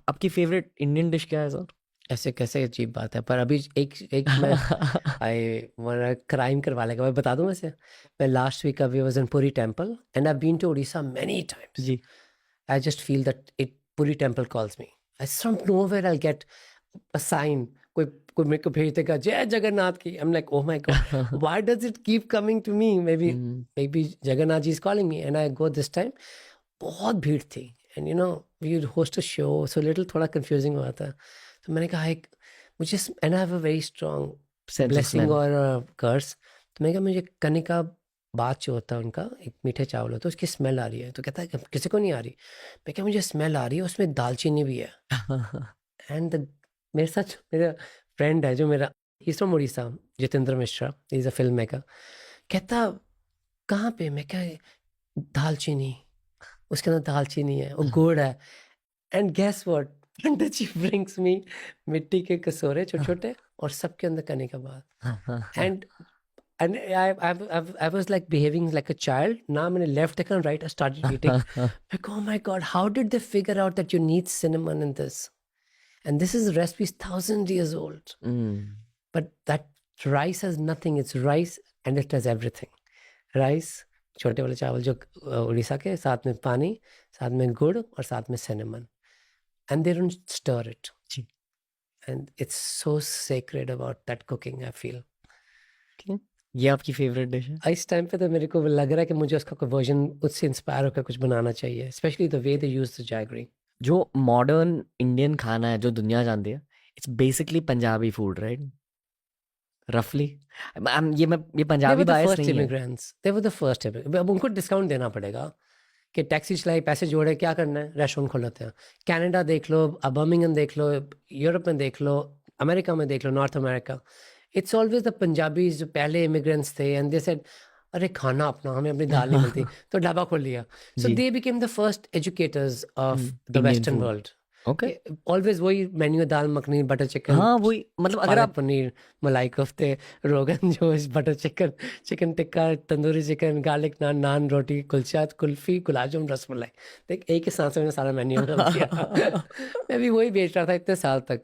आपकी favourite Indian dish क्या है सर? ऐसे कैसे अजीब बात है, पर अभी एक एक मैं आई वाना क्राइम करवा लेगा, मैं बता दूं वैसे। मैं लास्ट वीक अभी was in Puri temple and I been to Orissa many times. जी। I just feel that it Puri temple calls me. I from nowhere I get a sign, कोई कोई मेरे को भेज देगा जय जगन्नाथ की। I am like oh my God, why does it keep coming to me? Maybe Jagannath ji is calling me and I go this time. बहुत भीड़ थी and you know we host a show, so little थोड़ा confusing हुआ था। तो मैंने कहा एक मुझे, and I have a very strong sense of blessing smell. और कर्स। तो मैंने कहा मुझे कनिका बात जो होता है उनका, एक मीठे चावल होता है, उसकी स्मेल आ रही है। तो कहता है कि किसी को नहीं आ रही। मैं क्या, मुझे स्मेल आ रही है, उसमें दालचीनी भी है। एंड मेरे साथ मेरा फ्रेंड है जो मेरा, he from Orissa, Jitendra Mishra, is a film maker. कहता कहाँ पे? मैं क्या, दालचीनी, उसके अंदर दालचीनी है और गुड़ है। And guess what, Pandit ji brings me मिट्टी के कटोरे छोटे छोटे, और सबके अंदर करने के बाद। And I was like behaving like a child ना। मैंने लेफ्ट देखा, right, I started eating. Like oh my God, how did they figure out that you need cinnamon in this? And this is recipes 1,000 years old. But that rice has nothing. It's rice and it has everything. Rice, छोटे वाले चावल जो उड़ीसा के, साथ में पानी, साथ में गुड़ और साथ में cinnamon. And they don't stir it. Ji. And it's so sacred about that cooking, I feel. Okay. ये आपकी फेवरेट डिश है? इस टाइम पे तो मेरे को लग रहा है कि मुझे उसका कोई वर्जन उससे इंस्पायर होकर कुछ बनाना चाहिए, specially the way they use the jaggery. जो मॉडर्न इंडियन खाना है जो दुनिया जानती है, it's basically Punjabi food, right? रफली। ये They were Punjabi the bias first नहीं है। immigrants. They were the first immigrants. अब उनको डिस्काउंट देना पड़ेगा कि टैक्सी चलाई, पैसे जोड़े, क्या करना है, रेस्टोरेंट खोल लेते हैं। कनाडा देख लो, अब बर्मिंघम देख लो, यूरोप में देख लो, अमेरिका में देख लो, north America. It's always the Punjabis जो पहले इमिग्रेंट्स थे, एंड दे सेड अरे खाना अपना, हमें अपनी दाल नहीं मिलती, तो ढाबा खोल लिया। सो जी। They became the first educators of the Indian western food. World. Okay. Always वही menu, dal makhani, butter chicken, हाँ वही, मतलब अगर पालक आप पनीर, मलाई kofte, rogan josh, butter chicken, chicken tikka, tandoori chicken, garlic naan, naan roti, kulcha, kulfi, gulab jamun, rasmalai. देख एक ही सांस में मैंने सारा मेन्यू बदल दिया। मैं भी वही बेच रहा था इतने साल तक।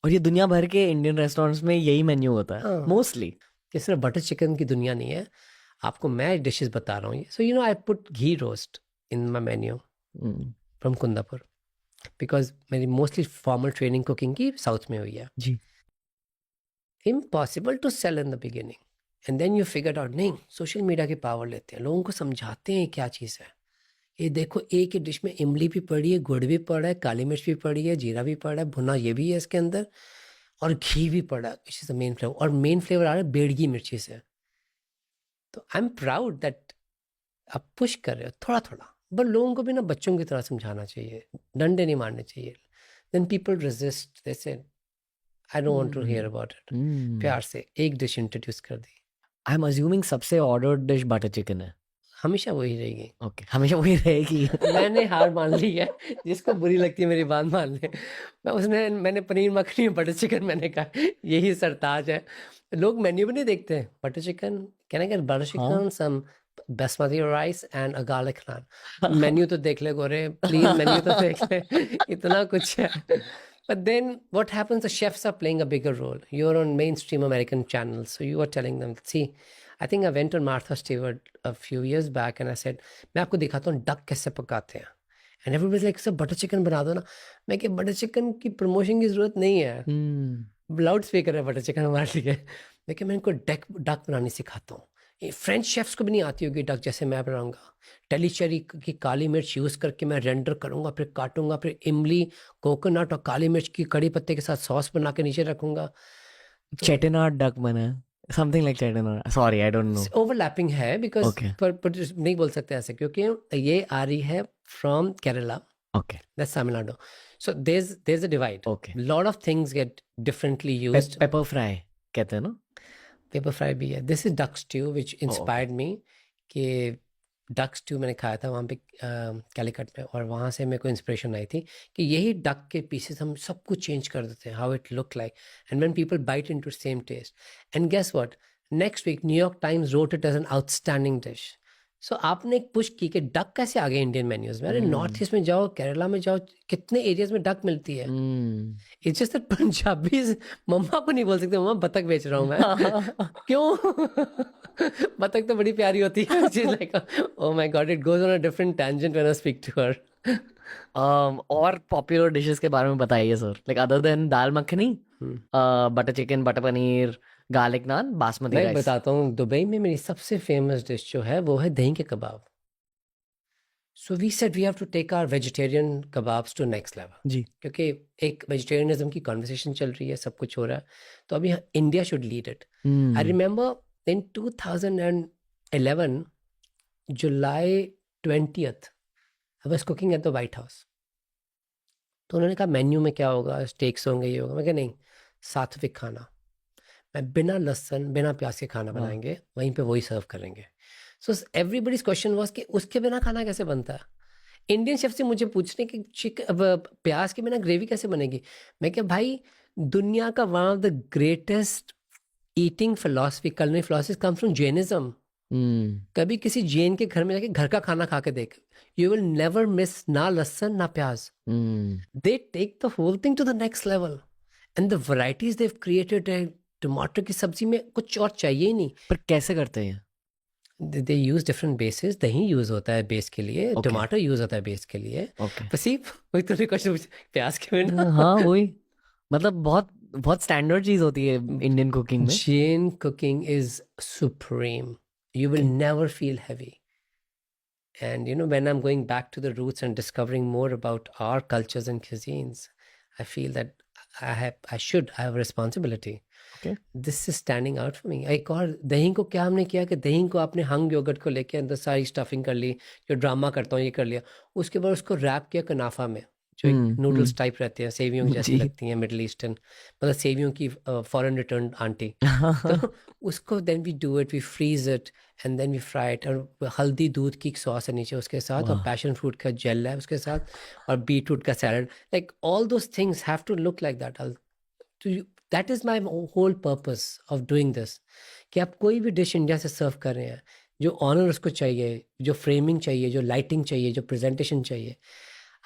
और ये दुनिया भर के इंडियन रेस्टोरेंट्स में यही मेन्यू होता है हाँ, मोस्टली। ये सिर्फ बटर चिकन की दुनिया नहीं है, आपको मैं डिशेस बता रहा हूँ। So you know I put ghee roast in my menu from Kundapur, because मेरी मोस्टली फॉर्मल ट्रेनिंग कुकिंग की साउथ में हुई है। जी। Impossible to sell in the beginning and then you figure out. नहीं, सोशल मीडिया की पावर लेते हैं, लोगों को समझाते हैं क्या चीज़ है। ये देखो, एक ही डिश में इमली भी पड़ी है, गुड़ भी पड़ा है, काली मिर्च भी पड़ी है, जीरा भी पड़ा है, भुना ये भी है इसके अंदर, और घी भी पड़ा है, which is the main flavour. और मेन फ्लेवर आ रहा है बेड़गी मिर्ची से। तो आई एम प्राउड दैट आप पुश कर रहे हो थोड़ा थोड़ा, बट लोगों को भी ना बच्चों की तरह समझाना चाहिए, डंडे नहीं मारने चाहिए। Then people resist, they say I don't want to hear about it. प्यार से एक डिश इंट्रोड्यूस कर दी, आई एम अज्यूमिंग सबसे ऑर्डर्ड डिश बटर चिकन है। हमेशा वही रहेगी। ओके, हमेशा वही रहेगी। मैंने हार मान ली है, जिसको बुरी लगती है मेरी बात मान ले। मैंने पनीर मखनी और बटर चिकन, मैंने कहा यही सरताज है। लोग मेन्यू भी नहीं देखते हैं। Butter chicken, can I get butter हाँ। Chicken, some basmati rice and a garlic naan? Menu तो देख ले गोरे, प्लीज मेन्यू तो देख ले। इतना कुछ है। But then what happens, the chefs are playing a bigger role. You're on mainstream American channels, so you are telling them, see, I think I went on Martha Stewart a few years back and I said, मैं आपको दिखाता हूँ duck कैसे पकाते हैं। And everybody like sir butter chicken बना दो ना। मैं कि बटर चिकन की प्रमोशन की जरूरत नहीं है, लाउड स्पीकर है बटर चिकन हमारे लिए। लेकिन मैं इनको डक डक बनानी सिखाता हूँ। ये फ्रेंच शेफ्स को भी नहीं आती होगी डक जैसे मैं बनाऊंगा। टेलीचेरी की काली मिर्च यूज़ करके मैं रेंडर करूँगा, फिर काटूंगा, फिर इमली, कोकोनट और काली मिर्च की कड़ी पत्ते के साथ सॉस बना के नीचे रखूंगा। तो चेटिनाड डक बना है, something like Chettinad, sorry I don't know. Overlapping है, बिकॉज ओके। पर नहीं बोल सकते ऐसे, क्योंकि ये आ रही है from Kerala, okay. That's Tamil Nadu. So there's a divide. Okay. Lot of things get differently used. Paper fry कहते हैं ना? पेपर फ्राई भी है। This is duck stew which okay. Inspired me, कि डक स्ट्यू मैंने खाया था वहाँ पे कैलिकट में, और वहाँ से मेरे को इंस्पिरेशन आई थी कि यही डक के पीसेस हम सब कुछ चेंज कर देते हैं, how it look like, and when people bite into same taste. And guess what, next week New York Times wrote it as an outstanding dish. So आपने एक पुश की कि डक कैसे आ गए इंडियन मेन्यूज में? अरे नॉर्थ हम्म ईस्ट में जाओ, केरला में जाओ, कितने एरियाज में डक मिलती है। Hmm it's just that Punjabis mamma को नहीं बोल सकते मम्मा बतख बेच रहा हूँ मैं। क्यों? बतख तो बड़ी प्यारी होती है। She is like oh my God, it goes on a different tangent when I speak to her. और पॉपुलर डिशेस के बारे में बताइए sir, like other than dal makhani, butter chicken, butter paneer, garlic naan, basmati मैं राइस। बताता हूँ, दुबई में मेरी सबसे फेमस डिश जो है वो है दही के कबाब। So we said we have to take our vegetarian kebabs to next level, जी। क्योंकि एक वेजिटेरियनिज्म की कॉन्वर्सेशन चल रही है, सब कुछ हो रहा है, तो अभी India should lead it. I remember in 2011 July 20th I was cooking at the white house. तो उन्होंने कहा मेन्यू में क्या होगा, स्टेक्स होंगे, ये होगा। मैं कहा नहीं, सात्विक खाना, मैं बिना लहसुन बिना प्याज के खाना वाह। बनाएंगे, वहीं पे वही सर्व करेंगे। सो एवरीबडीज क्वेश्चन वाज कि उसके बिना खाना कैसे बनता है। इंडियन शेफ से मुझे पूछने कि प्याज के बिना ग्रेवी कैसे बनेगी। मैं क्या भाई, दुनिया का one of the greatest eating philosophy, culinary philosophy comes from Jainism. Hmm कभी किसी जैन के घर में जाके घर का खाना खा के देख, यू विल नेवर मिस ना लहसुन ना प्याज। हम्म They take the whole thing to the next level, and the varieties they've created है, टमाटर की सब्जी में कुछ और चाहिए ही नहीं। पर कैसे करते हैं? They use different bases, दही यूज होता है बेस के लिए, ओके टमाटर यूज होता है बेस के लिए। ओके। वसीफ वही तूने क्वेश्चन पूछा, प्याज के बिना। हाँ वही, मतलब बहुत बहुत स्टैंडर्ड चीज होती है इंडियन कुकिंग में। Jain cooking is supreme. You will Okay. never feel heavy. And you know, when I'm going back to the roots and discovering more about our cultures and cuisines, I feel that I have a responsibility. Okay. This is standing out for me. एक और, दही को क्या हमने किया कि दही को आपने हंग योगर्ट को लेके अंदर सारी स्टफिंग कर ली, जो ड्रामा करता हूँ ये कर लिया, उसके बाद उसको रैप किया कनाफा में, जो एक नूडल्स टाइप रहते हैं, सेवियों जैसी जी। लगती हैं, मिडल ईस्टर्न, मतलब सेवियों की फॉरेन रिटर्न आंटी। तो उसको then we do it, we freeze it and then we fry it, और हल्दी दूध की सॉस है नीचे उसके साथ, और वाह। पैशन फ्रूट का जेल है उसके साथ, और बीटरूट का salad, like all those things have to look like that. That is my whole purpose of doing this, कि आप कोई भी डिश इंडिया से सर्व कर रहे हैं, जो ऑनर उसको चाहिए, जो फ्रेमिंग चाहिए, जो लाइटिंग चाहिए, जो प्रेजेंटेशन चाहिए,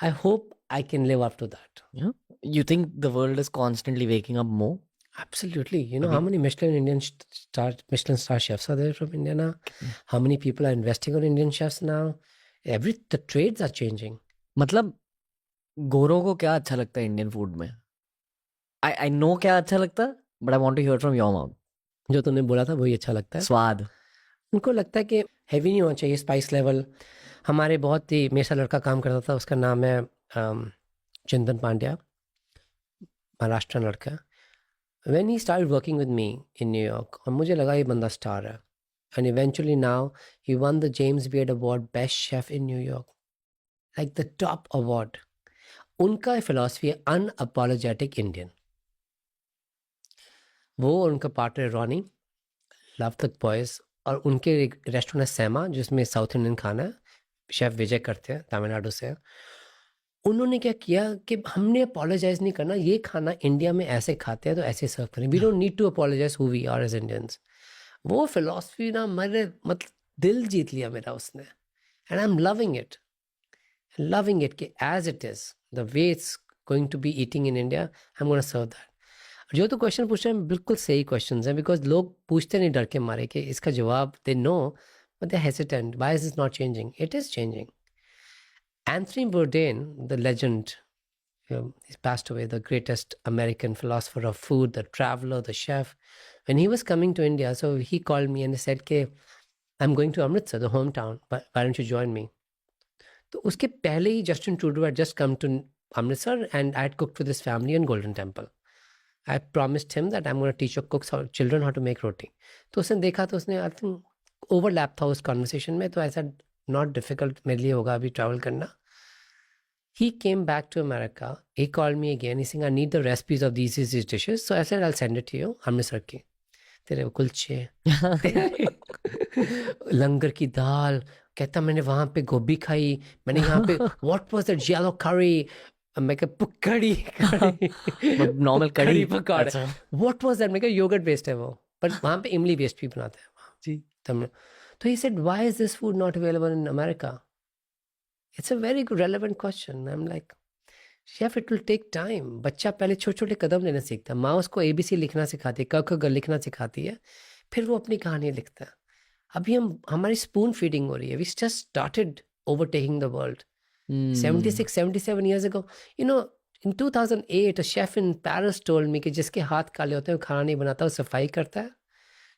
I hope I can live up to that. Yeah. You think the world is constantly waking up more? Absolutely. You know how अभी many Michelin star chefs are there from India now? How many people are investing on Indian chefs now? The trades are changing. मतलब गोरों को क्या अच्छा लगता है Indian food में? I know क्या अच्छा लगता है, but I want to hear from your mouth. जो तुमने बोला था वही अच्छा लगता है। स्वाद। उनको लगता है कि हैवी नहीं होना चाहिए स्पाइस लेवल। हमारे बहुत ही, मेरे साथ लड़का काम करता था, उसका नाम है चिंतन पांड्या, महाराष्ट्र लड़का। When he started working with me in New York, और मुझे लगा ये बंदा स्टार है, and eventually now he won the James Beard Award Best Chef in New York, like the top award. उनका फिलॉसफी है अनअपोलोजेटिक इंडियन। वो और उनका partner Ronnie, love the boys, और उनके एक रेस्टोरेंट है सैमा जिसमें साउथ इंडियन खाना है, शेफ विजय करते हैं, तमिलनाडु से हैं। उन्होंने क्या किया कि हमने अपोलोजाइज नहीं करना, ये खाना इंडिया में ऐसे खाते हैं तो ऐसे सर्व करें, we don't need to apologise who we are as Indians. वो फिलॉसफी ना मेरे मतलब दिल जीत लिया मेरा उसने, and I am loving it कि as it is the way it's going to be eating in India, I am gonna serve that. जो तो क्वेश्चन पूछ रहे हैं बिल्कुल सही क्वेश्चन हैं, बिकॉज लोग पूछते नहीं डर के मारे कि इसका जवाब they know, but they hesitant, why is is not changing, it is changing. Anthony Bourdain, the legend, he's passed away, the greatest American philosopher of food, the traveler, the chef. When he was coming to India, so he called me and he said, "Okay, I'm going to Amritsar, the hometown. Why don't you join me?" तो उसके पहले ही Justin Trudeau had just come to Amritsar, and I had cooked for this family in Golden Temple. I promised him that I'm going to teach your cooks, children, how to make roti. तो उसने देखा, तो उसने, I think overlap था उस conversation में, तो ऐसा not difficult मेरे लिए होगा अभी travel करना। He came back to America. He called me again. He's saying, I need the recipes of these dishes. So I said, I'll send it to you. Amritsar की, तेरे कुलचे, लंगर की दाल, कहता मैंने वहाँ पे गोभी खाई, मैंने यहाँ पे what was that yellow curry, मैं कहा कड़ी नॉर्मल कड़ी पकौड़े, अच्छा। what was that, मैं कहा योगर्ट बेस्ड है वो, पर वहाँ पे इमली बेस्ड भी बनाते हैं जी। तमिल। तो he said, why is this food not available in America? It's a very good relevant question. I'm like, chef it will take time. बच्चा पहले छोटे छोटे कदम लेना सीखता है. माँ उसको ABC लिखना सिखाती है, क ख ग लिखना सिखाती है, फिर वो अपनी कहानी लिखता है. अभी हमारी स्पून फीडिंग हो रही है. We just started overtaking the world. 76 77 years ago, you know, in 2008 a chef in Paris told me कि जिसके हाथ काले होते हैं वो खाना नहीं बनाता, वो सफाई करता है,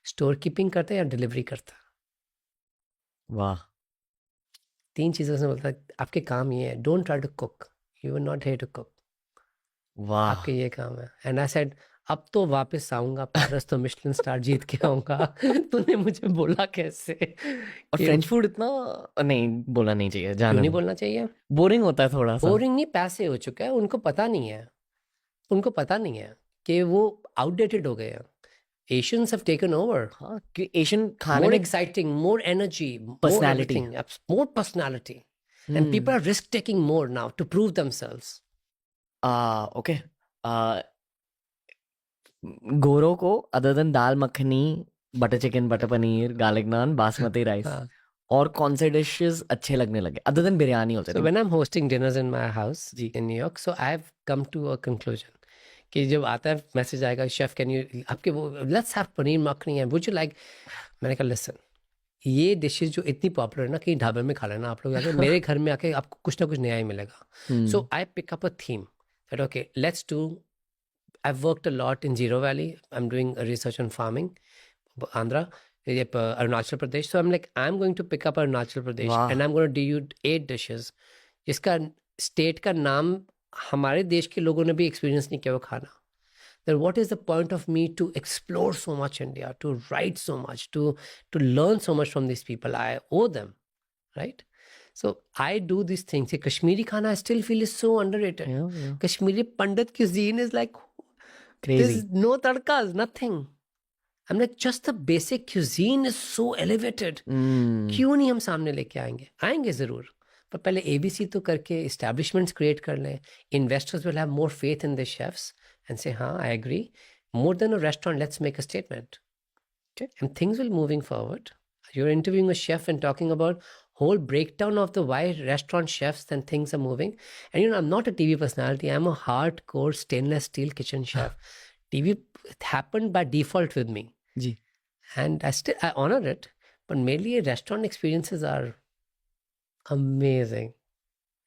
स्टोर कीपिंग करता है या डिलीवरी करता है. वाह 3 चीज़ों से बोलता है आपके काम ये है. Don't try to cook, you are not here to cook. वाह आपके ये काम है. एंड आई सेड अब तो वापस आऊंगा पेरिस, तो मिशेलिन स्टार जीत के आऊंगा. तूने मुझे बोला कैसे और कि फ्रेंच फूड इतना नहीं बोलना नहीं चाहिए, क्यों जाने नहीं दो. बोलना चाहिए? बोरिंग होता है थोड़ा सा. बोरिंग नहीं, पैसे हो चुका है. उनको पता नहीं है, उनको पता नहीं है कि वो आउटडेटेड हो गए हैं. Asians have taken over. हाँ कि एशियन खाने मोर में exciting, more energy, more personality. Everything, more personality. And people are risk taking more now to prove themselves. Okay गोरों को other than dal makhani, butter chicken, butter paneer, garlic naan, basmati rice, हाँ. और कौन से डिशेस अच्छे लगने लगे अदर देन बिरयानी होते So थे? when I'm hosting dinners in my house ji. in New York, so I've come to a conclusion कि जब आता है मैसेज आएगा, शेफ कैन यू आपके वो let's have paneer makhani and would you like. मैंने कहा लिसन, ये डिशेस जो इतनी पॉपुलर है ना, कहीं ढाबे में खा लेना आप लोग आके. मेरे घर में आके आपको कुछ ना कुछ नया ही मिलेगा. So I pick up a theme that okay let's do. I've worked a lot in Zero Valley. I'm doing a research on farming, Andhra, Arunachal Pradesh. So I'm like, I'm going to pick up Arunachal Pradesh वाह and I'm going to do you 8 dishes जिसका state का नाम हमारे देश के लोगों ने भी एक्सपीरियंस नहीं किया वो खाना. Then what is the point of me to explore so much India, to write so much, to learn so much from these people? I owe them, right? So I do these things. See, Kashmiri khana I still feel is so underrated. yeah. Kashmiri Pandit cuisine is like Crazy. there's no tadkas, nothing. I'm like, just the basic cuisine is so elevated. क्यों नहीं हम सामने लेके आएंगे? आएंगे ज़रूर, पर पहले ABC तो करके establishments create कर लें. Investors will have more faith in the chefs and say, हाँ, I agree. More than a restaurant, let's make a statement. Okay. And things will moving forward. You're interviewing a chef and talking about whole breakdown of the why restaurant chefs and things are moving. And you know, I'm not a TV personality. I'm a hardcore stainless steel kitchen chef. TV happened by default with me. Ji. And I honor it. But मेरे लिए restaurant experiences are amazing.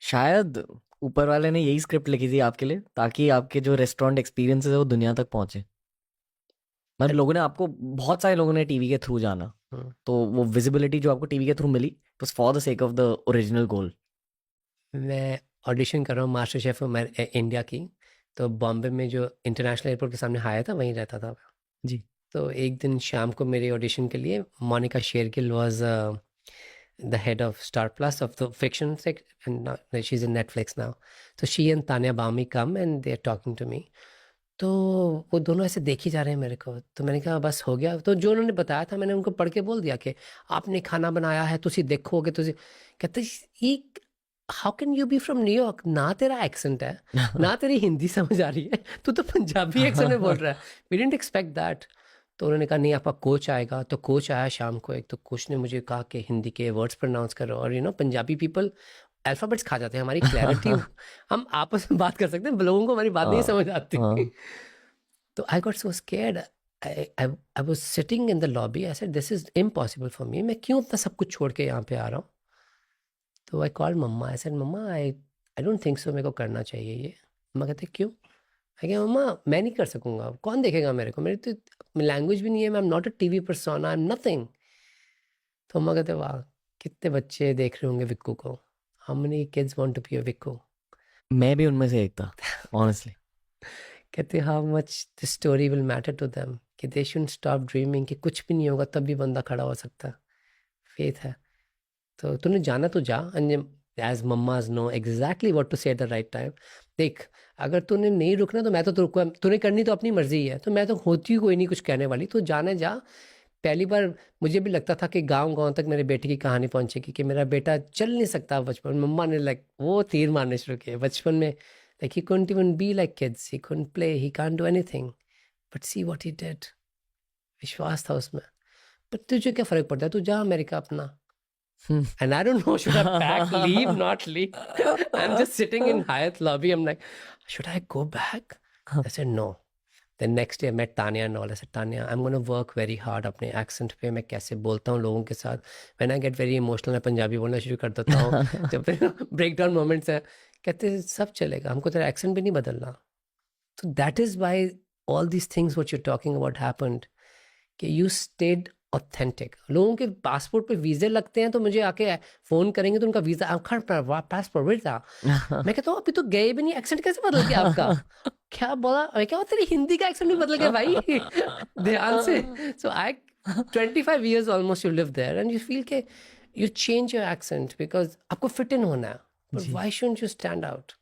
शायद ऊपर वाले ने यही script लिखी थी आपके लिए ताकि आपके जो रेस्टोरेंट एक्सपीरियंसेस है वो दुनिया तक पहुंचे. मतलब लोगों ने आपको, बहुत सारे लोगों ने टीवी के थ्रू जाना, तो वो विजिबिलिटी जो आपको टीवी के थ्रू मिली was for the sake of the original goal. मैं ऑडिशन कर रहा हूँ मास्टर शेफ इंडिया की. तो बॉम्बे में जो इंटरनेशनल एयरपोर्ट के सामने हाया था वहीं रहता था जी. तो एक दिन शाम को मेरे ऑडिशन के लिए Monika Shergill was the head of Star Plus of the fiction section, and now she's in Netflix now. So she and Tanya Bami come and they're talking to me. तो वो दोनों ऐसे देख ही जा रहे हैं मेरे को. तो मैंने कहा बस हो गया. तो जो उन्होंने बताया था मैंने उनको पढ़ के बोल दिया कि आपने खाना बनाया है, तुसी देखोगे. तुसी कहते ये how can you be from New York, ना तेरा एक्सेंट है ना तेरी हिंदी समझ आ रही है, तू तो पंजाबी एक्सेंट में बोल रहा है. We didn't expect that. तो उन्होंने कहा नहीं आपका कोच आएगा. तो कोच आया शाम को. एक तो कोच ने मुझे कहा कि हिंदी के वर्ड्स प्रोनाउंस करो. और you know Punjabi people alphabets खा जाते हैं. हमारी क्लैरिटी हम आपस में बात कर सकते हैं, लोगों को हमारी बात नहीं समझ आती. तो I got so scared. I was sitting in the lobby. I said this is impossible for me. मैं क्यों अपना सब कुछ छोड़ के यहाँ पे आ रहा हूँ. तो I called mamma. I said mamma I don't think so, मेरे को करना चाहिए ये. मम्मा कहते क्यों. मैं कहा मम्मा मैं नहीं कर सकूँगा, कौन देखेगा मेरे को, मेरी तो लैंग्वेज भी नहीं है, मैं am not a TV persona, I am nothing. तो मम्मा कहते वाह कितने बच्चे देख रहे होंगे विक्कू को. How many kids want to be a Vikku. मैं भी उनमें से एक था ऑनेस्टली. कहते how much the story will matter to them, कि दे शुडंट स्टॉप ड्रीमिंग, कि कुछ भी नहीं होगा तब भी बंदा खड़ा हो सकता है. फेथ है. तो तूने जाना तो जा. As mammas know exactly what to say at the right time. देख अगर तूने नहीं रुकना तो मैं तो रुकूंगा. तूने करनी तो अपनी मर्जी है, तो मैं तो होती कोई नहीं कुछ कहने वाली. तो जाने जा. पहली बार मुझे भी लगता था कि गांव तक मेरे बेटे की कहानी पहुंचेगी, कि मेरा बेटा चल नहीं सकता बचपन. मम्मा ने लाइक वो तीर मारने शुरू किए बचपन में. Like he couldn't even be like kids, he couldn't play, he can't do anything, but see what he did. विश्वास था उसमें. पर तुझे क्या फ़र्क पड़ता है? तू जा अमेरिका अपना। Hmm. And I don't know, should I pack, leave, not leave? I'm just sitting in Hyatt lobby. I'm like, should I go back? I said, no. The next day I met Tanya and all. I said, Tanya, I'm going to work very hard अपने accent पे मैं कैसे बोलता हूँ लोगों के साथ. When I get very emotional मैं पंजाबी बोलना शुरू कर देता हूँ. जब breakdown moments है, कहते हैं सब चलेगा, हमको तेरा accent भी नहीं बदलना. So that is why all these things what you're talking about happened. कि you stayed authentic. लोगों के पासपोर्ट पे वीज़े लगते हैं तो मुझे आके फ़ोन करेंगे तो उनका वीज़ा पासपोर्ट था. मैं कहता हूँ अभी तो गए भी नहीं, एक्सेंट कैसे बदल गया आपका? क्या बोला? मैं क्या तेरी हिंदी का एक्सेंट भी बदल गया भाई? ध्यान से. So I 25 years almost you live there and you feel के you change your accent because आपको fit in होना है. But ji. why shouldn't you stand out?